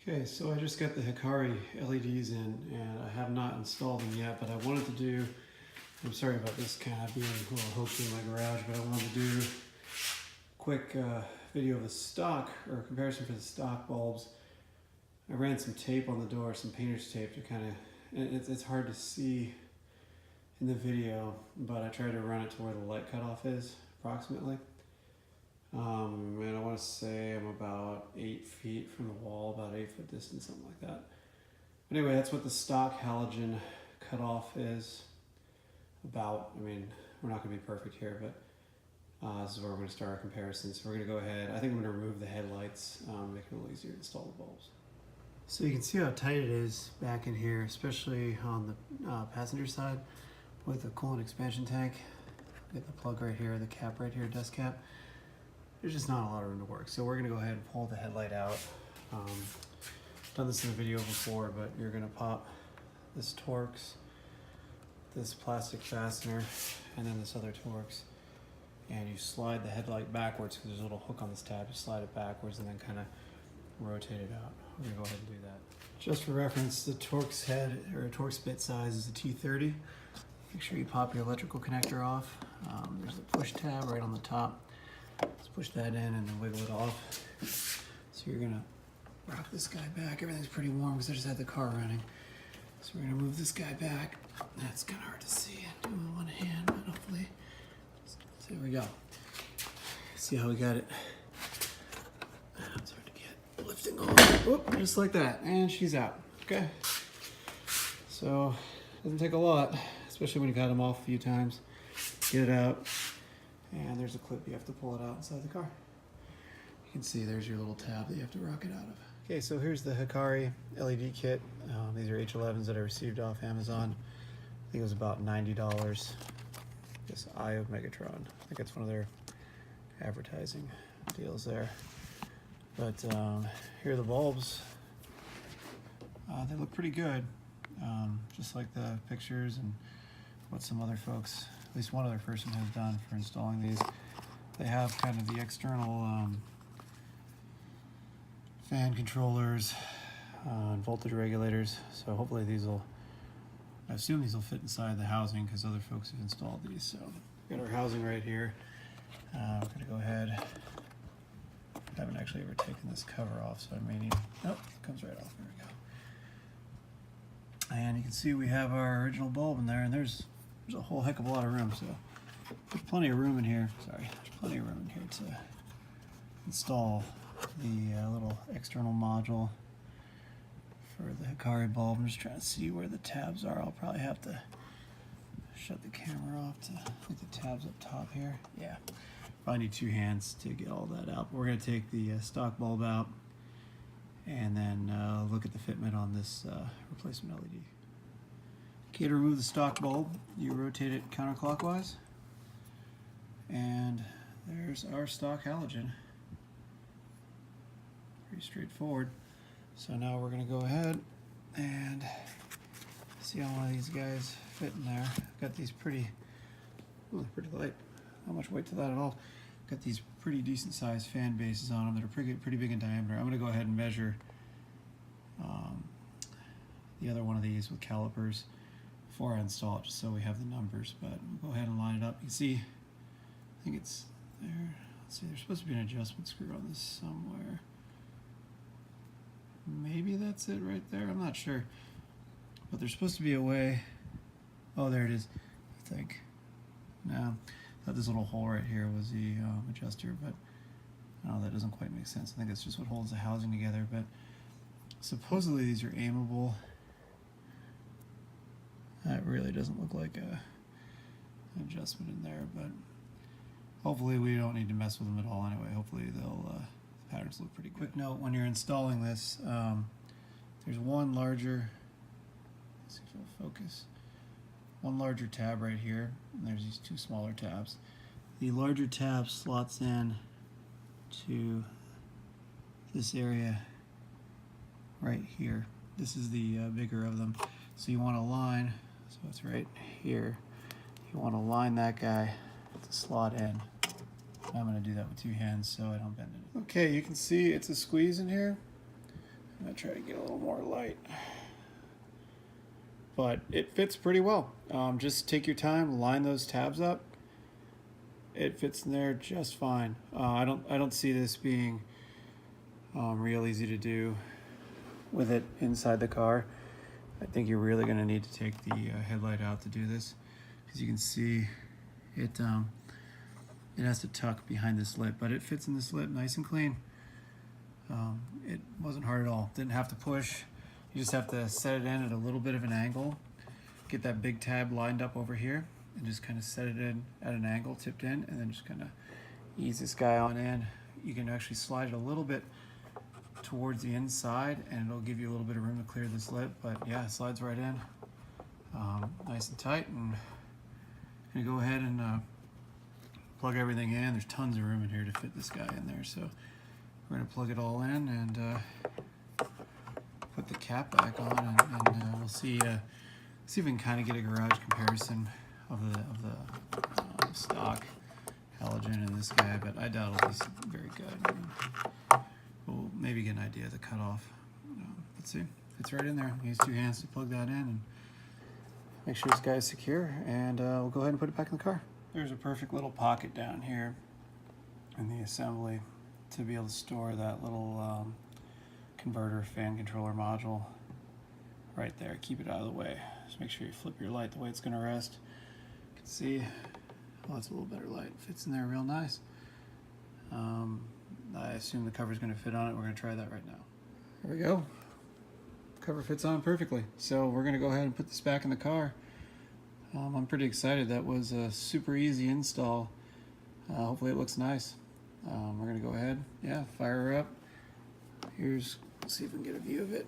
Okay, so I just got the Hikari LEDs in and I have not installed them yet, but I wanted to do, I'm sorry about this kind of being a little hokey in my garage, but I wanted to do a quick video of the stock, or comparison for the stock bulbs. I ran some tape on the door, some painter's tape to kind of, it's hard to see in the video, but I tried to run it to where the light cutoff is, approximately. And I want to say I'm about 8 feet from the wall, about 8 foot distance, something like that. But anyway, that's what the stock halogen cutoff is about. I mean, we're not going to be perfect here, but this is where we're going to start our comparison. So we're going to go ahead. I think I'm going to remove the headlights, make it a little easier to install the bulbs. So you can see how tight it is back in here, especially on the passenger side with the coolant expansion tank. Get the plug right here, the cap right here, dust cap. There's just not a lot of room to work. So we're gonna go ahead and pull the headlight out. Done this in a video before, but you're gonna pop this Torx, this plastic fastener, and then this other Torx. And you slide the headlight backwards because there's a little hook on this tab. You slide it backwards and then kind of rotate it out. We're gonna go ahead and do that. Just for reference, the Torx head, or Torx bit size is a T30. Make sure you pop your electrical connector off. There's the push tab right on the top. Let's push that in and then wiggle it off. So you're gonna rock this guy back. Everything's pretty warm because I just had the car running. So we're gonna move this guy back. That's kind of hard to see doing with one hand, but hopefully, so there we go. See how we got it? It's hard to get lifting on. Whoop, just like that, and she's out. Okay. So doesn't take a lot, especially when you got them off a few times. Get it out. And there's a clip, you have to pull it out inside the car. You can see there's your little tab that you have to rock it out of. Okay, so here's the Hikari LED kit. These are H11s that I received off Amazon. I think it was about $90. This Eye of Megatron. I think it's one of their advertising deals there. But here are the bulbs. They look pretty good, just like the pictures and what some other folks, at least one other person, has done for installing these. They have kind of the external fan controllers and voltage regulators, so hopefully these will, I assume these will fit inside the housing because other folks have installed these. So we've got our housing right here. We're going to go ahead. I haven't actually ever taken this cover off, so I may need, nope, it comes right off. There we go. And you can see we have our original bulb in there, and there's a whole heck of a lot of room, so there's plenty of room in here. Sorry, there's plenty of room in here to install the little external module for the Hikari bulb. I'm just trying to see where the tabs are. I'll probably have to shut the camera off to put the tabs up top here. Yeah, probably need two hands to get all that out. But we're going to take the stock bulb out and then look at the fitment on this replacement LED. Okay, to remove the stock bulb, you rotate it counterclockwise, and there's our stock halogen. Pretty straightforward. So now we're going to go ahead and see how one of these guys fit in there. I've got these pretty light. Not much weight to that at all. Got these pretty decent sized fan bases on them that are pretty big in diameter. I'm going to go ahead and measure the other one of these with calipers before I install it, just so we have the numbers. But we'll go ahead and line it up. You can see, I think it's there. Let's see, there's supposed to be an adjustment screw on this somewhere. Maybe that's it right there. I'm not sure. But there's supposed to be a way. Oh, there it is, I think. No, I thought this little hole right here was the adjuster, but no, that doesn't quite make sense. I think it's just what holds the housing together. But supposedly these are aimable. That really doesn't look like an adjustment in there, but hopefully we don't need to mess with them at all anyway. Hopefully they'll, the patterns look pretty good. Quick note, when you're installing this, there's one larger, let's see if it'll focus, one larger tab right here, and there's these two smaller tabs. The larger tab slots in to this area right here. This is the bigger of them. So you want to line, so it's right here. You want to line that guy to slot in. I'm going to do that with two hands so I don't bend it. Okay, you can see it's a squeeze in here. I'm gonna try to get a little more light. But it fits pretty well. Just take your time, line those tabs up. It fits in there just fine. I don't see this being real easy to do with it inside the car. I think you're really going to need to take the headlight out to do this, because you can see it has to tuck behind this lip, but it fits in this lip nice and clean. It wasn't hard at all. Didn't have to push. You just have to set it in at a little bit of an angle, get that big tab lined up over here, and just kind of set it in at an angle, tipped in, and then just kind of ease this guy on in. You can actually slide it a little bit towards the inside, and it'll give you a little bit of room to clear this lip, but yeah, it slides right in, nice and tight. And I'm gonna go ahead and plug everything in. There's tons of room in here to fit this guy in there, so we're gonna plug it all in and put the cap back on, and we'll see if we can kind of get a garage comparison of the stock halogen in this guy, but I doubt it'll be very good. I mean, we'll maybe get an idea of the cutoff. Let's see. It's right in there. Use two hands to plug that in and make sure this guy is secure, and we'll go ahead and put it back in the car. There's a perfect little pocket down here in the assembly to be able to store that little converter fan controller module right there. Keep it out of the way. Just make sure you flip your light the way it's going to rest. You can see, oh, it's a little better light. Fits in there real nice. I assume the cover's going to fit on it. We're going to try that right now. There we go. Cover fits on perfectly. So we're going to go ahead and put this back in the car. I'm pretty excited. That was a super easy install. Hopefully it looks nice. We're going to go ahead, fire her up. Let's see if we can get a view of it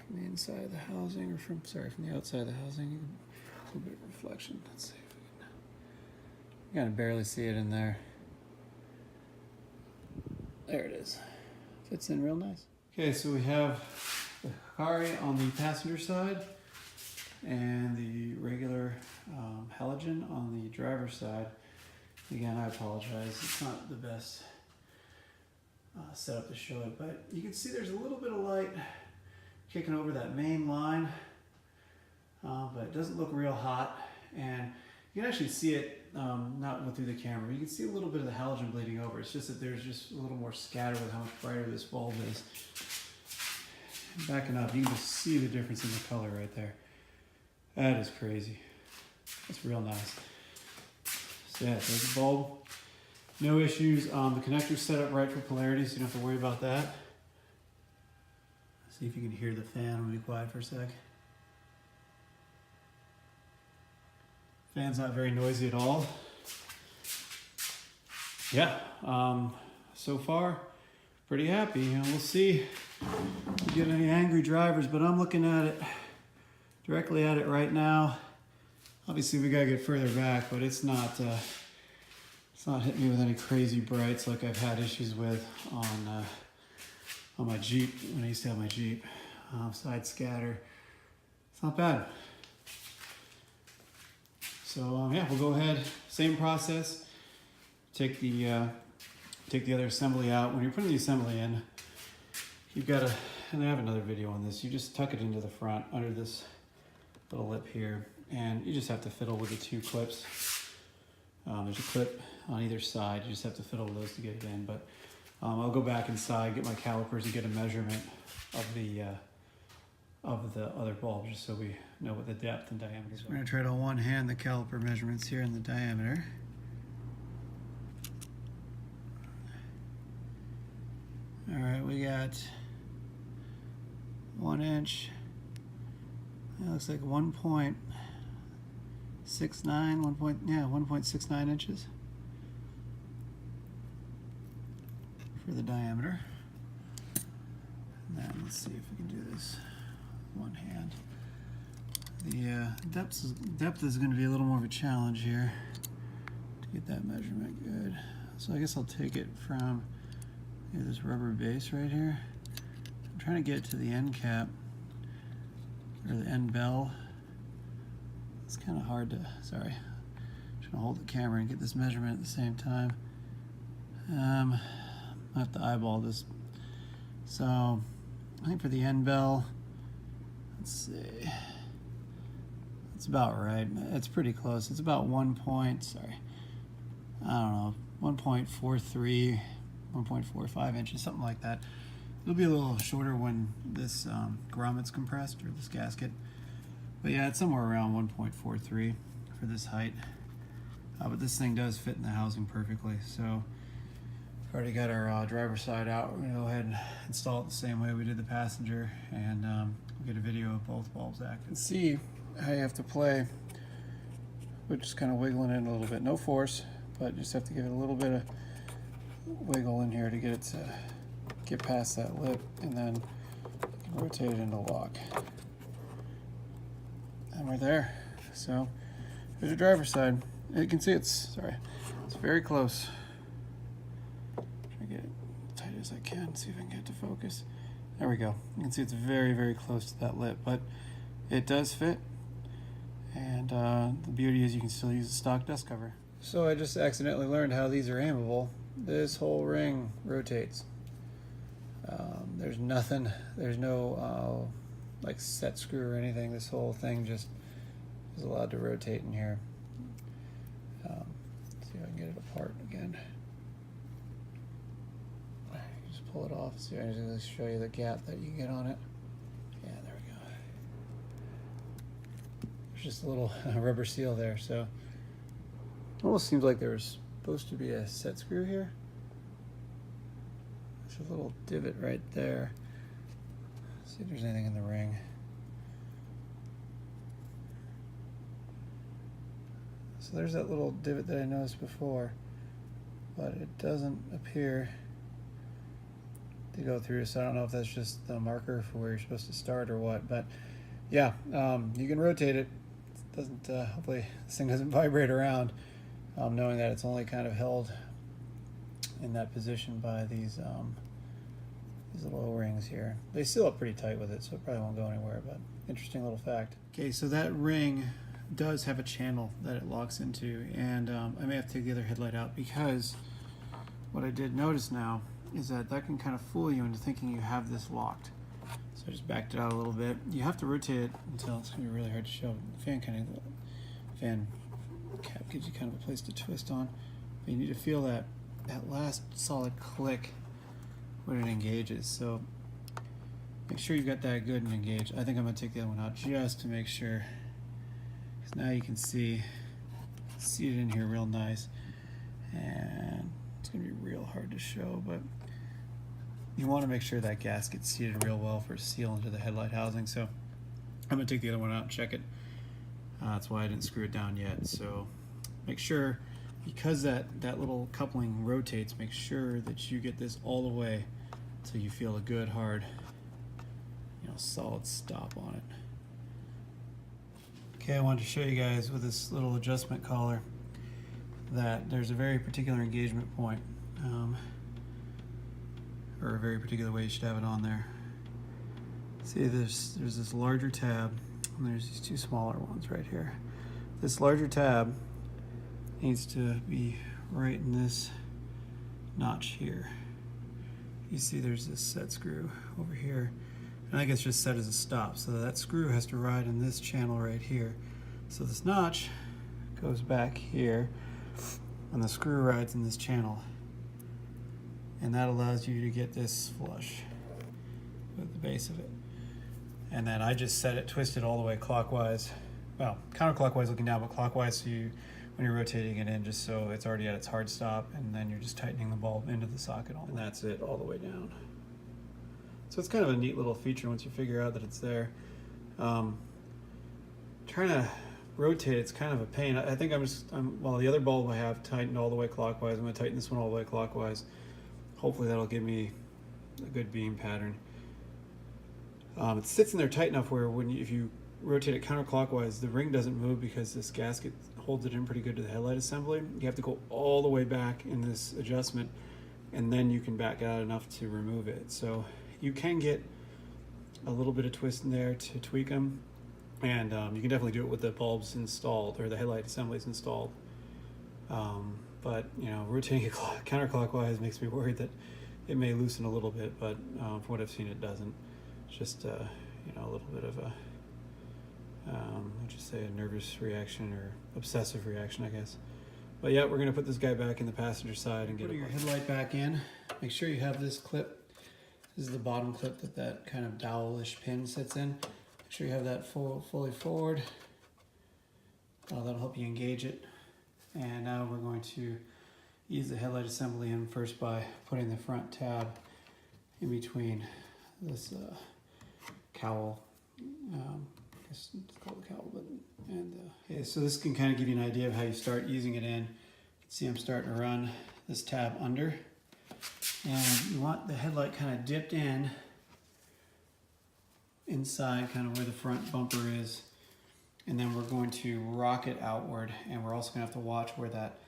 from the inside of the housing, or from the outside of the housing. You can, a little bit of reflection. Let's see if we can. You kind of barely see it in there. There it is. Fits in real nice. Okay, so we have the Hikari on the passenger side and the regular halogen on the driver's side. Again, I apologize. It's not the best setup to show it, but you can see there's a little bit of light kicking over that main line, but it doesn't look real hot, and you can actually see it not through the camera. You can see a little bit of the halogen bleeding over. It's just that there's just a little more scatter with how much brighter this bulb is. Backing up, you can just see the difference in the color right there. That is crazy. That's real nice. So yeah, there's the bulb. No issues. The connector's set up right for polarity, so you don't have to worry about that. See if you can hear the fan. I'm gonna be quiet for a sec. Fan's not very noisy at all. Yeah, so far, pretty happy. We'll see if we get any angry drivers, but I'm looking at it, directly at it right now. Obviously, we gotta get further back, but it's not hitting me with any crazy brights like I've had issues with on my Jeep, when I used to have my Jeep. Side scatter. It's not bad. So yeah, we'll go ahead, same process. Take the other assembly out. When you're putting the assembly in, you've got to, and I have another video on this, you just tuck it into the front under this little lip here, and you just have to fiddle with the two clips. There's a clip on either side. You just have to fiddle with those to get it in, but I'll go back inside, get my calipers, and get a measurement of the other bulb, just so we know what the depth and diameter is. We're going to try to one-hand the caliper measurements here in the diameter. All right, we got 1 inch. That looks like 1.69, 1.69 inches for the diameter. And then let's see if we can do this one hand. The depth is going to be a little more of a challenge here to get that measurement good. So I guess I'll take it from this rubber base right here. I'm trying to get to the end cap, or the end bell. It's kind of hard to, sorry. I'm trying to hold the camera and get this measurement at the same time. I have to eyeball this So I think for the end bell, let's see, it's about right. It's pretty close. It's about 1.43, 1.45 inches, something like that. It'll be a little shorter when this grommet's compressed, or this gasket. But yeah, it's somewhere around 1.43 for this height. But this thing does fit in the housing perfectly. So we've already got our driver's side out. We're gonna go ahead and install it the same way we did the passenger, and we'll get a video of both bulbs active. See how you have to play with just kind of wiggling it a little bit. No force, but you just have to give it a little bit of wiggle in here to get it to get past that lip, and then you can rotate it into lock. And we're there. So there's your driver's side. You can see it's very close. Try to get it as tight as I can, see if I can get it to focus. There we go. You can see it's very, very close to that lip, but it does fit. And the beauty is you can still use a stock dust cover. So I just accidentally learned how these are aimable. This whole ring rotates. There's nothing, there's no like set screw or anything. This whole thing just is allowed to rotate in here. See if I can get it apart again. Just pull it off. See, I just show you the gap that you get on it. Yeah, there we go. There's just a little rubber seal there. So it almost seems like there was supposed to be a set screw here. There's a little divot right there. Let's see if there's anything in the ring. So there's that little divot that I noticed before, but it doesn't appear to go through, so I don't know if that's just the marker for where you're supposed to start or what, but yeah, you can rotate it. It doesn't, hopefully this thing doesn't vibrate around, knowing that it's only kind of held in that position by these little O-rings here. They seal up pretty tight with it, so it probably won't go anywhere, but interesting little fact. Okay, so that ring does have a channel that it locks into, and I may have to take the other headlight out, because what I did notice now is that can kind of fool you into thinking you have this locked. So I just backed it out a little bit. You have to rotate it until it's going to be really hard to show. The fan cap gives you kind of a place to twist on, but you need to feel that last solid click when it engages. So make sure you've got that good and engaged. I think I'm going to take the other one out just to make sure. Now you can see it in here real nice, and it's going to be real hard to show, but you want to make sure that gasket's seated real well for seal into the headlight housing. So I'm going to take the other one out and check it. That's why I didn't screw it down yet. So make sure, because that little coupling rotates, make sure that you get this all the way so you feel a good hard, solid stop on it. Okay, I wanted to show you guys with this little adjustment collar that there's a very particular engagement point, or a very particular way you should have it on there. See, there's this larger tab, and there's these two smaller ones right here. This larger tab needs to be right in this notch here. You see there's this set screw over here. And I think it's just set as a stop, so that screw has to ride in this channel right here. So this notch goes back here, and the screw rides in this channel. And that allows you to get this flush with the base of it. And then I just set it twisted all the way clockwise. Well, counterclockwise looking down, but clockwise, so when you're rotating it in, just so it's already at its hard stop, and then you're just tightening the bulb into the socket, and that's it all the way down. So it's kind of a neat little feature once you figure out that it's there. Trying to rotate it's kind of a pain. I think well, the other bulb I have tightened all the way clockwise. I'm going to tighten this one all the way clockwise. Hopefully that'll give me a good beam pattern. It sits in there tight enough where if you rotate it counterclockwise, the ring doesn't move because this gasket holds it in pretty good to the headlight assembly. You have to go all the way back in this adjustment, and then you can back it out enough to remove it. So you can get a little bit of twist in there to tweak them, and you can definitely do it with the bulbs installed or the headlight assemblies installed. But rotating it counterclockwise makes me worried that it may loosen a little bit, but from what I've seen, it doesn't. It's just you know, a little bit of a I'd just say a nervous reaction or obsessive reaction, I guess. But yeah, we're gonna put this guy back in the passenger side and get your headlight back in. Make sure you have this clip. This is the bottom clip that kind of dowel-ish pin sits in. Make sure you have that fully forward. That'll help you engage it. And now we're going to ease the headlight assembly in first by putting the front tab in between this cowl. I guess it's called a cowl, but okay, so this can kind of give you an idea of how you start easing it in. You can see I'm starting to run this tab under, and you want the headlight kind of dipped in inside, kind of where the front bumper is, and then we're going to rock it outward, and we're also going to have to watch where that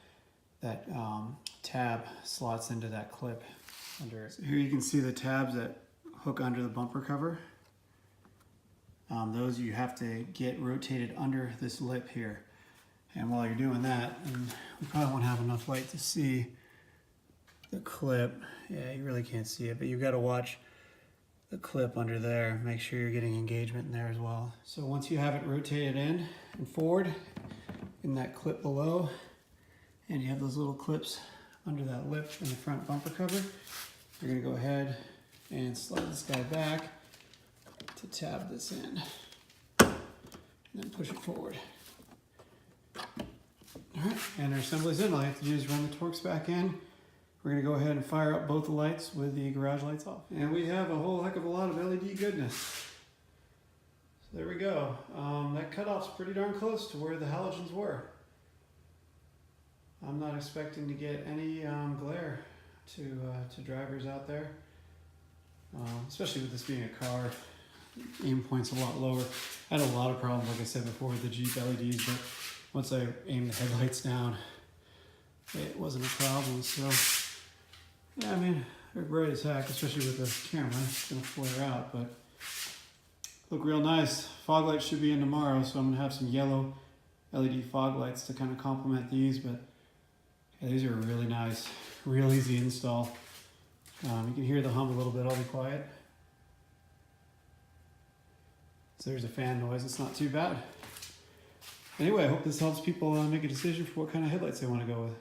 tab slots into that clip under it. So here you can see the tabs that hook under the bumper cover. Those you have to get rotated under this lip here. And while you're doing that, and we probably won't have enough light to see the clip. Yeah, you really can't see it, but you've got to watch the clip under there. Make sure you're getting engagement in there as well. So once you have it rotated in and forward in that clip below, and you have those little clips under that lip in the front bumper cover, you're gonna go ahead and slide this guy back to tab this in, and then push it forward. All right, and our assembly's in. All you have to do is run the Torx back in. We're gonna go ahead and fire up both the lights with the garage lights off. And we have a whole heck of a lot of LED goodness. So there we go. That cutoff's pretty darn close to where the halogens were. I'm not expecting to get any glare to drivers out there, especially with this being a car. Aim point's a lot lower. I had a lot of problems, like I said before, with the Jeep LEDs, but once I aimed the headlights down, it wasn't a problem. So yeah, I mean, they're bright as heck, especially with the camera. It's gonna flare out, but look real nice. Fog lights should be in tomorrow, so I'm gonna have some yellow LED fog lights to kind of complement these, but yeah, these are really nice, real easy install. You can hear the hum a little bit. I'll be quiet. So there's a fan noise. It's not too bad. Anyway, I hope this helps people make a decision for what kind of headlights they want to go with.